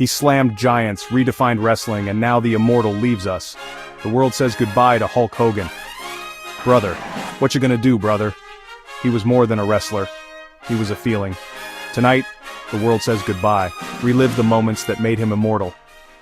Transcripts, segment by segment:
He slammed giants, redefined wrestling, and now the immortal leaves us. The world says goodbye to Hulk Hogan. Brother, what you gonna do, brother? He was more than a wrestler. He was a feeling. Tonight, the world says goodbye. Relive the moments that made him immortal.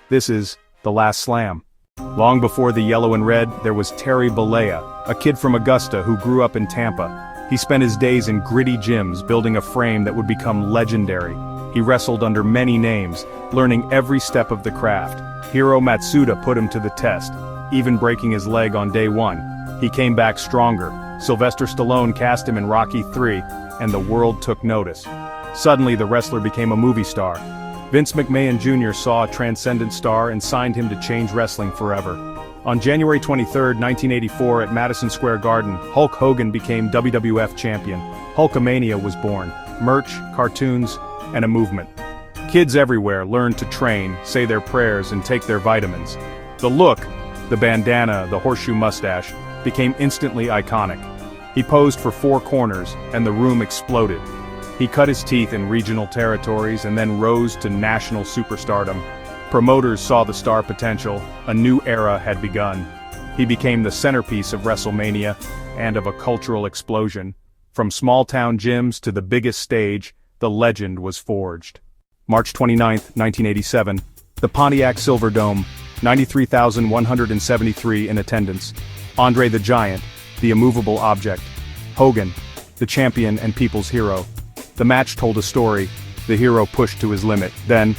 This is The Last Slam. Long before the yellow and red, there was Terry Bollea, a kid from Augusta who grew up in Tampa. He spent his days in gritty gyms, building a frame that would become legendary. He wrestled under many names, learning every step of the craft. Hiro Matsuda put him to the test, even breaking his leg on day one. He came back stronger. Sylvester Stallone cast him in Rocky III, and the world took notice. Suddenly the wrestler became a movie star. Vince McMahon Jr. saw a transcendent star and signed him to change wrestling forever. On January 23, 1984 at Madison Square Garden, Hulk Hogan became WWF champion. Hulkamania was born. Merch, cartoons, and a movement. Kids everywhere learned to train, say their prayers, and take their vitamins. The look, the bandana, the horseshoe mustache, became instantly iconic. He posed for 4 corners, and the room exploded. He cut his teeth in regional territories and then rose to national superstardom. Promoters saw the star potential. A new era had begun. He became the centerpiece of WrestleMania and of a cultural explosion. From small-town gyms to the biggest stage, the legend was forged. March 29, 1987, the Pontiac Silverdome, 93,173 in attendance. Andre the Giant, the immovable object. Hogan, the champion and people's hero. The match told a story. The hero pushed to his limit. Then,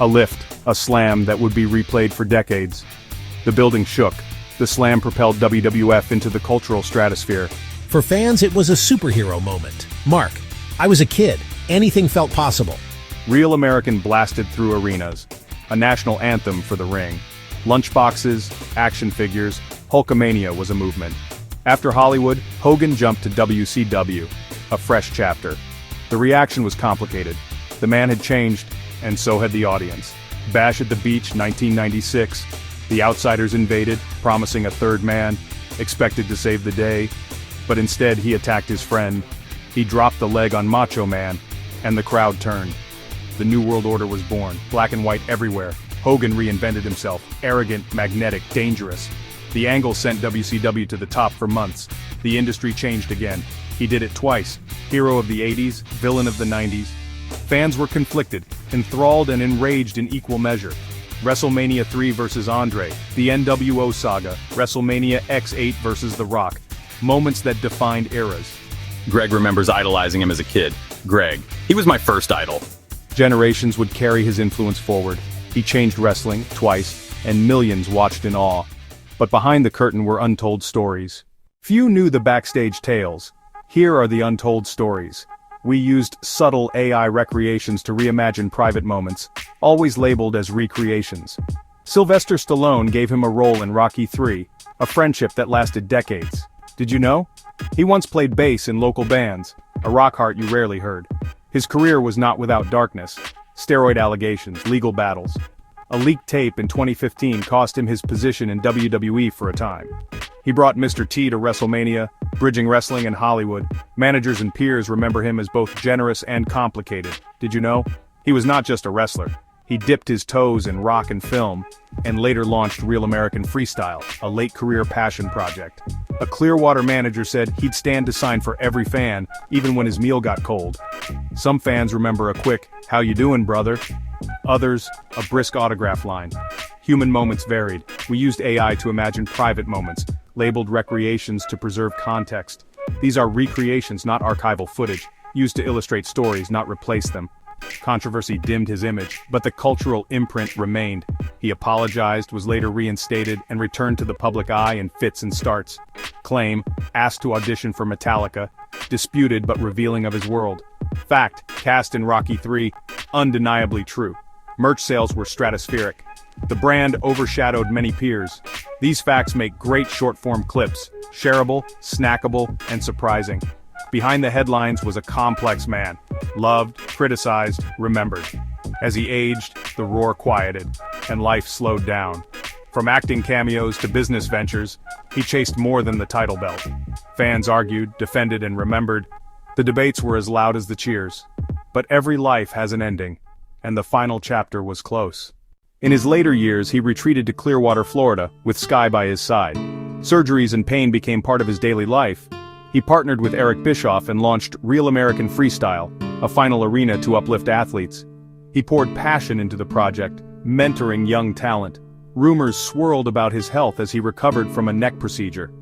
a lift, a slam that would be replayed for decades. The building shook. The slam propelled WWF into the cultural stratosphere. For fans, it was a superhero moment. Mark, I was a kid. Anything felt possible. Real American blasted through arenas. A national anthem for the ring. Lunchboxes, action figures, Hulkamania was a movement. After Hollywood, Hogan jumped to WCW, a fresh chapter. The reaction was complicated. The man had changed, and so had the audience. Bash at the Beach, 1996. The outsiders invaded, promising a third man, expected to save the day. But instead he attacked his friend. He dropped the leg on Macho Man, and the crowd turned. The New World Order was born, black and white everywhere. Hogan reinvented himself, arrogant, magnetic, dangerous. The angle sent WCW to the top for months. The industry changed again. He did it twice. Hero of the 80s, villain of the 90s. Fans were conflicted, enthralled and enraged in equal measure. WrestleMania 3 versus Andre, the NWO saga, WrestleMania X8 versus The Rock. Moments that defined eras. Greg remembers idolizing him as a kid. Greg, he was my first idol. Generations would carry his influence forward. He changed wrestling twice, and millions watched in awe. But behind the curtain were untold stories. Few knew the backstage tales. Here are the untold stories. We used subtle AI recreations to reimagine private moments, always labeled as recreations. Sylvester Stallone gave him a role in Rocky III, a friendship that lasted decades. Did you know? He once played bass in local bands, a rock heart you rarely heard. His career was not without darkness. Steroid allegations, legal battles. A leaked tape in 2015 cost him his position in WWE for a time. He brought Mr. T to WrestleMania, bridging wrestling and Hollywood. Managers and peers remember him as both generous and complicated. Did you know? He was not just a wrestler. He dipped his toes in rock and film, and later launched Real American Freestyle, a late career passion project. A Clearwater manager said he'd stand to sign for every fan, even when his meal got cold. Some fans remember a quick, "How you doing, brother?" Others, a brisk autograph line. Human moments varied. We used AI to imagine private moments, labeled recreations to preserve context. These are recreations, not archival footage, used to illustrate stories, not replace them. Controversy dimmed his image, but the cultural imprint remained. He apologized, was later reinstated, and returned to the public eye in fits and starts. Claim, asked to audition for Metallica, disputed but revealing of his world. Fact, cast in Rocky III, undeniably true. Merch sales were stratospheric. The brand overshadowed many peers. These facts make great short-form clips, shareable, snackable, and surprising. Behind the headlines was a complex man, loved, criticized, remembered. As he aged, the roar quieted, and life slowed down. From acting cameos to business ventures, he chased more than the title belt. Fans argued, defended, and remembered. The debates were as loud as the cheers. But every life has an ending. and the final chapter was close. In his later years he retreated to Clearwater, Florida, with Sky by his side. Surgeries and pain became part of his daily life. He partnered with Eric Bischoff and launched Real American Freestyle, a final arena to uplift athletes. He poured passion into the project, mentoring young talent. Rumors swirled about his health as he recovered from a neck procedure.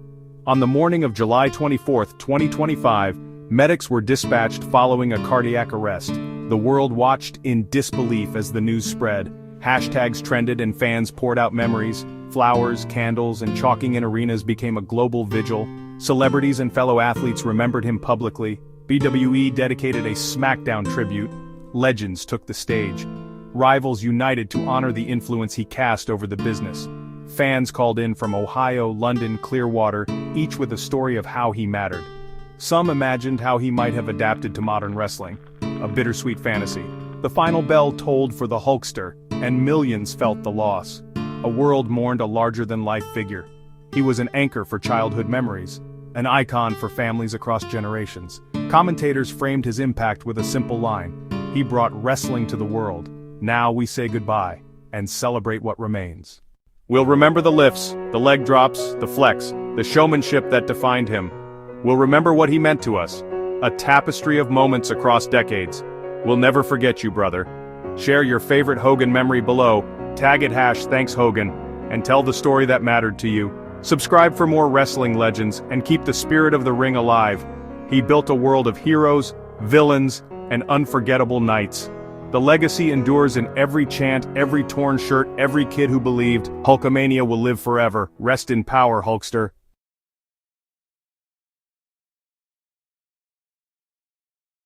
On the morning of July 24, 2025, medics were dispatched following a cardiac arrest. The world watched in disbelief as the news spread. Hashtags trended and fans poured out memories. Flowers, candles, and chalking in arenas became a global vigil. Celebrities and fellow athletes remembered him publicly. BWE dedicated a SmackDown tribute. Legends took the stage. Rivals united to honor the influence he cast over the business. Fans called in from Ohio, London, Clearwater, each with a story of how he mattered. Some imagined how he might have adapted to modern wrestling. A bittersweet fantasy. The final bell tolled for the Hulkster, and millions felt the loss. A world mourned a larger-than-life figure. He was an anchor for childhood memories, an icon for families across generations. Commentators framed his impact with a simple line: he brought wrestling to the world. Now we say goodbye, and celebrate what remains. We'll remember the lifts, the leg drops, the flex, the showmanship that defined him. We'll remember what he meant to us, a tapestry of moments across decades. We'll never forget you, brother. Share your favorite Hogan memory below, tag it #ThanksHogan, and tell the story that mattered to you. Subscribe for more wrestling legends and keep the spirit of the ring alive. He built a world of heroes, villains, and unforgettable nights. The legacy endures in every chant, every torn shirt, every kid who believed. Hulkamania will live forever. Rest in power, Hulkster.